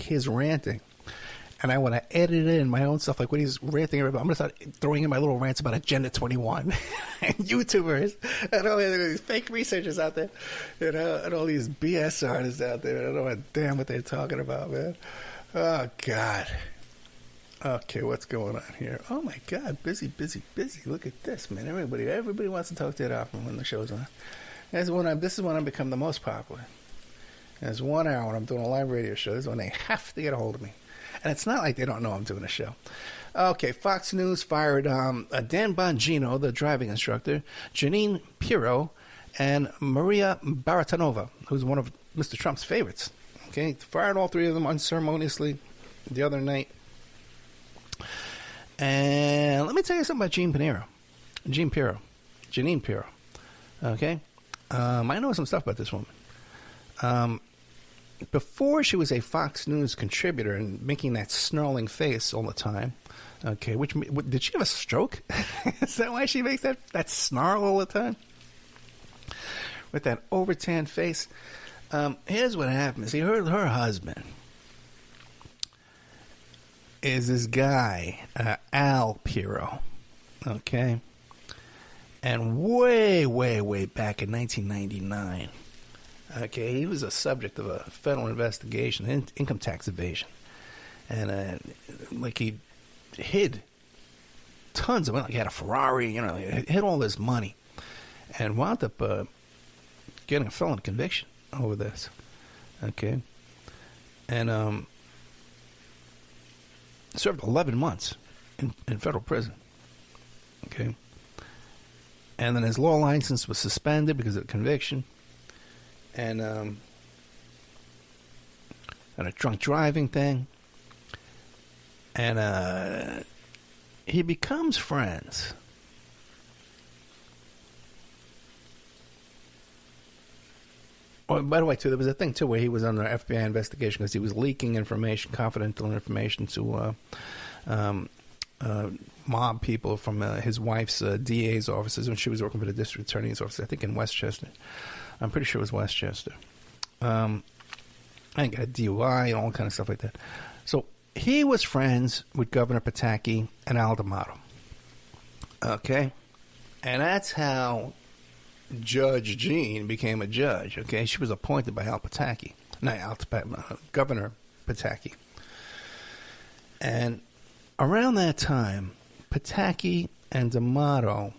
take his ranting and I want to edit in my own stuff, like when he's ranting about, I'm going to start throwing in my little rants about Agenda 21 and YouTubers and all these fake researchers out there, you know, and all these BS artists out there. I don't know what damn what they're talking about, man. Oh, God. Okay, what's going on here? Oh, my God. Busy. Look at this, man. Everybody wants to talk to that album when the show's on. This is when I'm become the most popular. There's 1 hour when I'm doing a live radio show. This is when they have to get a hold of me. And it's not like they don't know I'm doing a show. Okay, Fox News fired Dan Bongino, the driving instructor, Janine Pirro, and Maria Baratonova, who's one of Mr. Trump's favorites. Okay, fired all three of them unceremoniously the other night. And let me tell you something about Janine Pirro. Okay, I know some stuff about this woman. Before she was a Fox News contributor and making that snarling face all the time, okay, did she have a stroke? Is that why she makes that snarl all the time? With that over-tanned face? Here's what happened. See, her husband is this guy, Al Pirro, okay? And way back in 1999, okay, he was a subject of a federal investigation, income tax evasion. And, he hid tons of money. Like he had a Ferrari, you know, he hid all this money. And wound up getting a felon conviction over this. Okay. And served 11 months in federal prison. Okay. And then his law license was suspended because of conviction. And a drunk driving thing. And he becomes friends. Oh, by the way, too, there was a thing, too, where he was under FBI investigation because he was leaking information, confidential information to mob people from his wife's DA's offices when she was working for the district attorney's office, I think in Westchester. I'm pretty sure it was Westchester. I think got a DUI and all kind of stuff like that. So he was friends with Governor Pataki and Al D'Amato. Okay? And that's how Judge Jean became a judge. Okay? She was appointed by Governor Pataki. And around that time, Pataki and D'Amato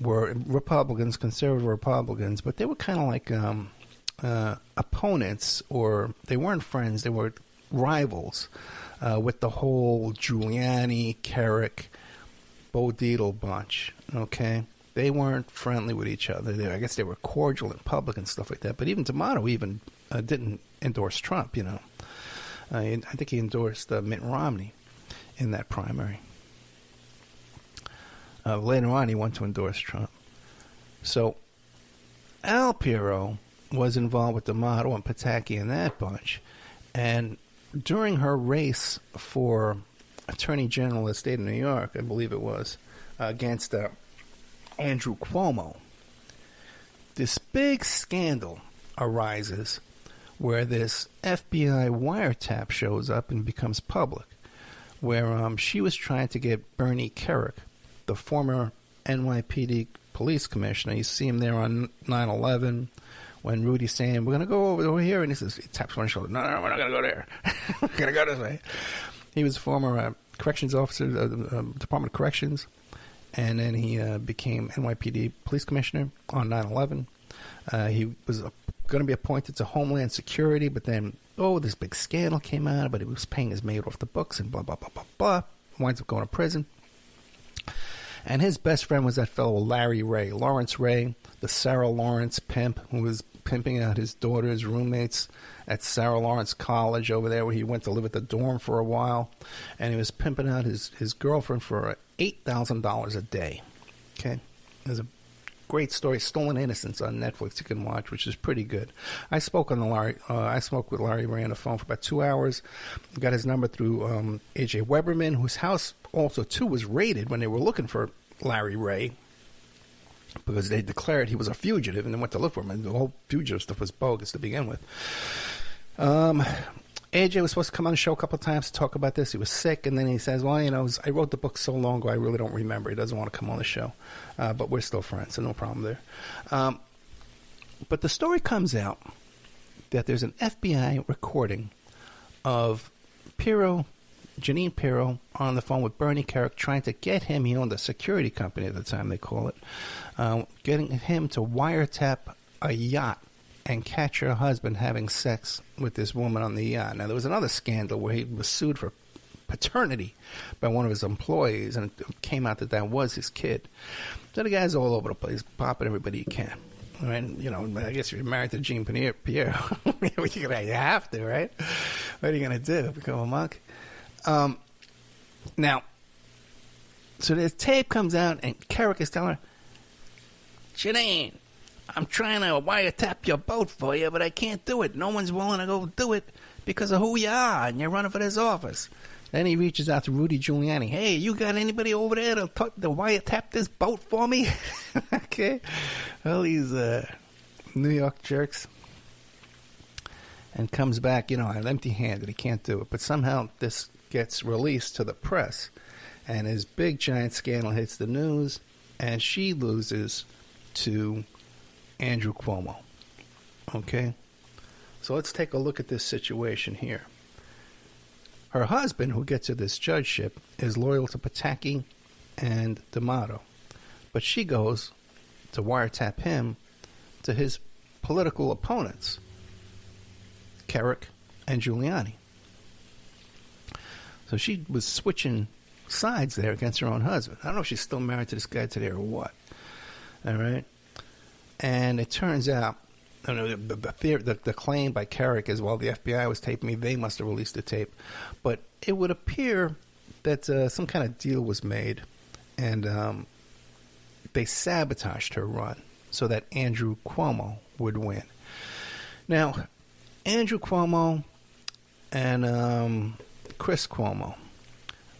were Republicans, conservative Republicans, but they were kind of like opponents, or they weren't friends, they were rivals with the whole Giuliani, Kerrick, Bo Dietl bunch, okay? They weren't friendly with each other. I guess they were cordial in public and stuff like that, but even D'Amato didn't endorse Trump, you know. I think he endorsed Mitt Romney in that primary. Later on, he went to endorse Trump. So, Al Pirro was involved with D'Amato and Pataki and that bunch. And during her race for Attorney General of the state of New York, I believe it was, against Andrew Cuomo, this big scandal arises where this FBI wiretap shows up and becomes public, where she was trying to get Bernie Kerrick, the former NYPD police commissioner. You see him there on 9/11 when Rudy's saying, we're going to go over here. And he taps on his shoulder. No, we're not going to go there. We're going to go this way. He was a former corrections officer, Department of Corrections. And then he became NYPD police commissioner on 9/11. He was going to be appointed to Homeland Security, but then, this big scandal came out, but he was paying his maid off the books and blah, blah, blah, blah, blah. Winds up going to prison. And his best friend was that fellow Larry Ray, Lawrence Ray, the Sarah Lawrence pimp who was pimping out his daughter's roommates at Sarah Lawrence College over there, where he went to live at the dorm for a while. And he was pimping out his girlfriend for $8,000 a day. Okay? There's a great story, Stolen Innocence, on Netflix you can watch, which is pretty good. I spoke with Larry Ray on the phone for about 2 hours. Got his number through A.J. Weberman, whose house also, too, was raided when they were looking for Larry Ray, because they declared he was a fugitive and they went to look for him, and the whole fugitive stuff was bogus to begin with. AJ was supposed to come on the show a couple of times to talk about this. He was sick, and then he says, well, I wrote the book so long ago, I really don't remember. He doesn't want to come on the show. But we're still friends, so no problem there. But the story comes out that there's an FBI recording of Janine Pirro on the phone with Bernie Kerik trying to get him, he owned a security company at the time, they call it, getting him to wiretap a yacht and catch her husband having sex with this woman on the yacht. Now, there was another scandal where he was sued for paternity by one of his employees, and it came out that that was his kid. So the guy's all over the place, popping everybody he can. I mean, I guess you're married to Jean Pierre. You have to, right? What are you going to do? Become a monk? Now, so this tape comes out, and Kerik is telling her, Janine, I'm trying to wiretap your boat for you, but I can't do it. No one's willing to go do it because of who you are, and you're running for this office. Then he reaches out to Rudy Giuliani. Hey, you got anybody over there to wiretap this boat for me? Okay. Well, these New York jerks. And comes back, empty-handed. He can't do it. But somehow this gets released to the press. And his big, giant scandal hits the news. And she loses to Andrew Cuomo. Okay? So let's take a look at this situation here. Her husband, who gets her this judgeship, is loyal to Pataki and D'Amato. But she goes to wiretap him to his political opponents, Kerik and Giuliani. So she was switching sides there against her own husband. I don't know if she's still married to this guy today or what. All right? And it turns out, the claim by Kerik is, well, the FBI was taping me. They must have released the tape. But it would appear that some kind of deal was made, and they sabotaged her run so that Andrew Cuomo would win. Now, Andrew Cuomo and Chris Cuomo,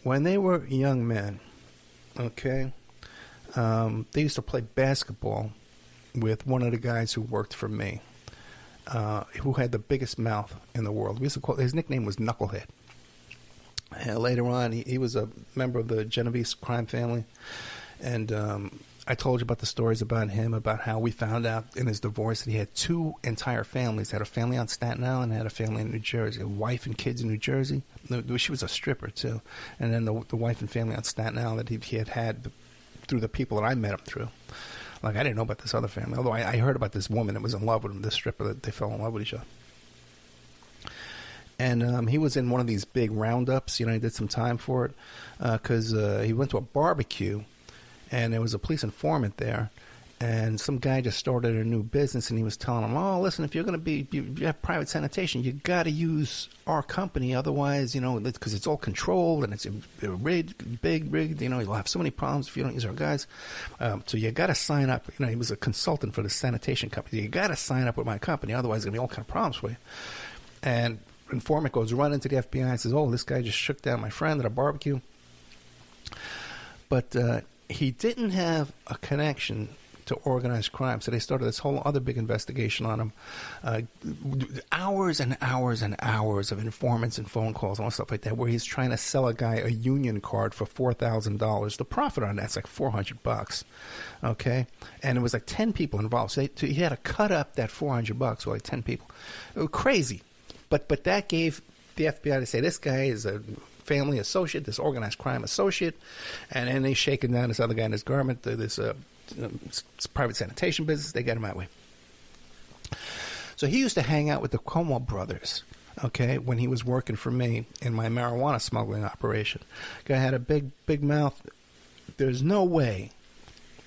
when they were young men, okay, they used to play basketball with one of the guys who worked for me, who had the biggest mouth in the world. We used to call his nickname was Knucklehead. And later on, he was a member of the Genovese crime family, and I told you about the stories about him, about how we found out in his divorce that he had two entire families. He had a family on Staten Island, and had a family in New Jersey, a wife and kids in New Jersey. She was a stripper, too. And then the wife and family on Staten Island that he had through the people that I met him through. Like, I didn't know about this other family, although I heard about this woman that was in love with him, this stripper, that they fell in love with each other. And he was in one of these big roundups. He did some time for it because he went to a barbecue, and there was a police informant there, and some guy just started a new business, and he was telling him, oh, listen, if you're going to you have private sanitation, you got to use our company, otherwise, because it's all controlled, and it's big rigged, you'll have so many problems if you don't use our guys. So you got to sign up. He was a consultant for the sanitation company. You got to sign up with my company, otherwise there's going to be all kind of problems for you. And informant goes run into the FBI and says, oh, this guy just shook down my friend at a barbecue. But he didn't have a connection to organized crime, so they started this whole other big investigation on him. Hours and hours and hours of informants and phone calls and all stuff like that, where he's trying to sell a guy a union card for $4,000. The profit on that's like $400, okay? And it was like 10 people involved. So he had to cut up that $400 for like 10 people. It was crazy. But that gave the FBI to say, this guy is a family associate, this organized crime associate, and then they shaking down this other guy in his garment, this private sanitation business. They got him that way. So he used to hang out with the Cuomo brothers, okay, when he was working for me in my marijuana smuggling operation. Guy had a big mouth. There's no way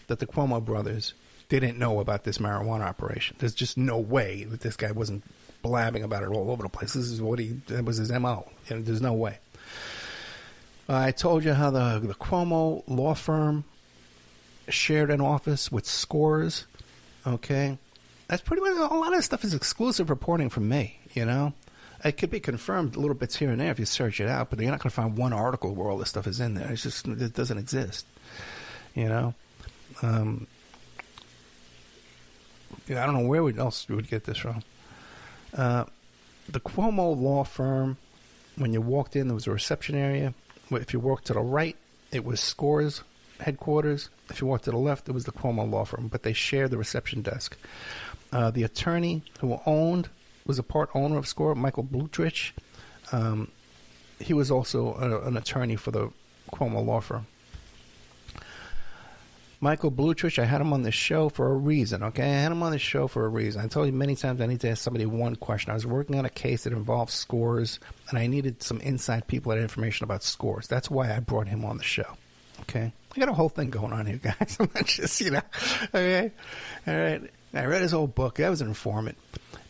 that the Cuomo brothers didn't know about this marijuana operation. There's just no way that this guy wasn't blabbing about it all over the place. This is that was his MO. There's no way. I told you how the Cuomo law firm shared an office with Scores, okay? That's pretty much, a lot of stuff is exclusive reporting from me, It could be confirmed a little bits here and there if you search it out, but you're not going to find one article where all this stuff is in there. It's just, it doesn't exist, I don't know where else we would get this from. the Cuomo law firm, when you walked in, there was a reception area. If you walked to the right, it was Score's headquarters. If you walked to the left, it was the Cuomo law firm, but they shared the reception desk. The attorney who was a part owner of Score, Michael Blutrich. He was also an attorney for the Cuomo law firm. Michael Blutrich, I had him on the show for a reason, okay? I had him on the show for a reason. I told you many times I need to ask somebody one question. I was working on a case that involved Scores, and I needed some inside people that had information about Scores. That's why I brought him on the show, okay? I got a whole thing going on here, guys. I'm not just, okay? All right. I read his whole book. I was an informant.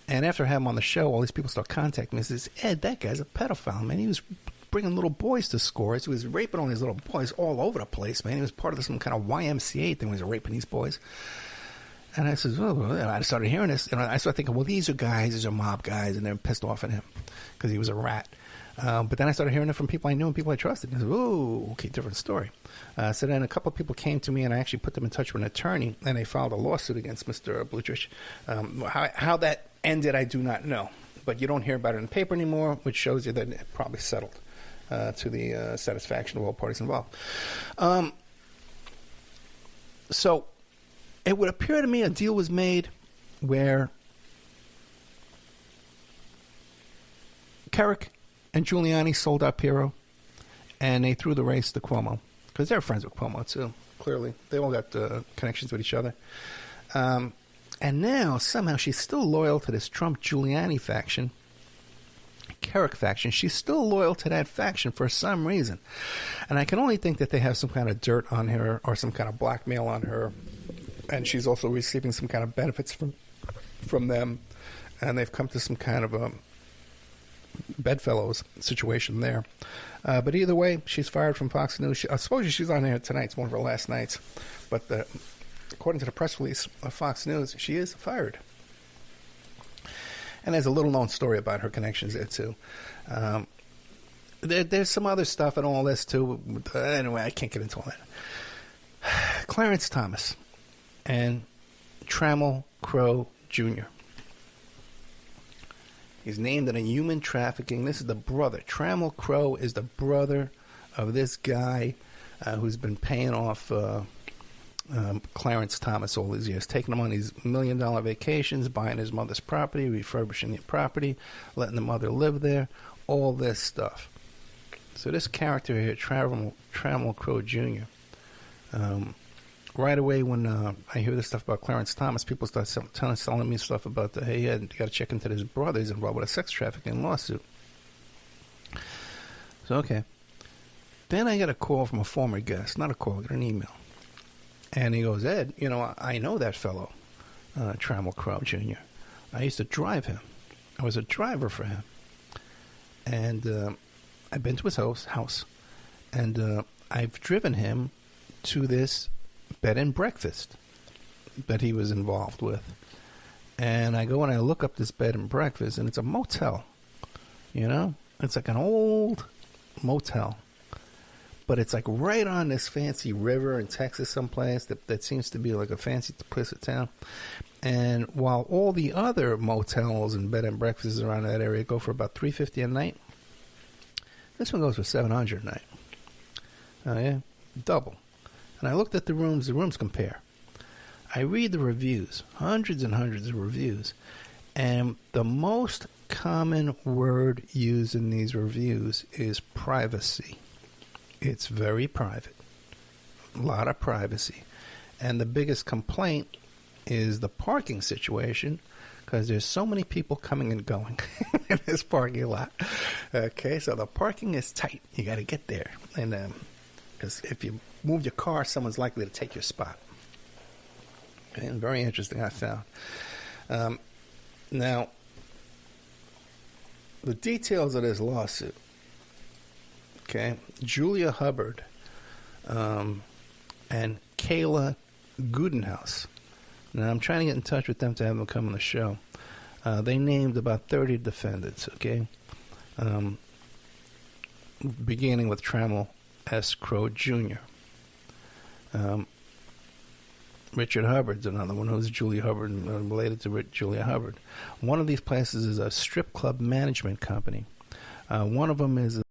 And after I had him on the show, all these people start contacting me and says, Ed, that guy's a pedophile, man. He was bringing little boys to Scores. He was raping all these little boys all over the place, man. He was part of some kind of YMCA thing when he was raping these boys. And I said, I started hearing this. And I started thinking, well, these are mob guys, and they're pissed off at him because he was a rat. But then I started hearing it from people I knew and people I trusted. And I said, oh, okay, different story. So then a couple of people came to me, and I actually put them in touch with an attorney, and they filed a lawsuit against Mr. Blutrich. How that ended, I do not know. But you don't hear about it in the paper anymore, which shows you that it probably settled to the satisfaction of all parties involved. So it would appear to me a deal was made where Carrick and Giuliani sold out Piero, and they threw the race to Cuomo, because they're friends with Cuomo, too, clearly. They all got connections with each other. And now, somehow, she's still loyal to this Trump-Giuliani faction, Carrick faction. She's still loyal to that faction for some reason. And I can only think that they have some kind of dirt on her or some kind of blackmail on her, and she's also receiving some kind of benefits from them, and they've come to some kind of a bedfellows situation there. But either way, she's fired from Fox News. I suppose she's on there tonight. It's one of her last nights. But according to the press release of Fox News, she is fired. And there's a little-known story about her connections there, too. There's some other stuff and all this, too. Anyway, I can't get into all that. Clarence Thomas and Trammell Crow Jr. He's named in a human trafficking. This is the brother. Trammell Crow is the brother of this guy who's been paying off Clarence Thomas all these years, taking him on these $1 million vacations, buying his mother's property, refurbishing the property, letting the mother live there, all this stuff. So this character here, Trammell Crow Jr., right away when I hear this stuff about Clarence Thomas, people start telling me stuff about hey, you got to check into this brother. He's involved with a sex trafficking lawsuit. So, okay. Then I get a call from a former guest. Not a call, I get an email. And he goes, Ed, I know that fellow, Trammell Crow Jr. I used to drive him. I was a driver for him. And I've been to his house. And I've driven him to this bed and breakfast that he was involved with. And I go and I look up this bed and breakfast, and it's a motel. It's like an old motel. But it's like right on this fancy river in Texas someplace that seems to be like a fancy place of town. And while all the other motels and bed and breakfasts around that area go for about $350 a night, this one goes for $700 a night. Oh yeah, double. And I looked at the rooms compare. I read the reviews, hundreds and hundreds of reviews, and the most common word used in these reviews is privacy. It's very private. A lot of privacy. And the biggest complaint is the parking situation, because there's so many people coming and going in this parking lot. Okay, so the parking is tight. You got to get there. And because if you move your car, someone's likely to take your spot. Okay, and very interesting, I found. Now, the details of this lawsuit. Okay, Julia Hubbard and Kayla Gudenhaus. Now, I'm trying to get in touch with them to have them come on the show. They named about 30 defendants, okay? Beginning with Trammell S. Crow Jr. Richard Hubbard's another one, who's Julia Hubbard, related to Julia Hubbard. One of these places is a strip club management company. One of them is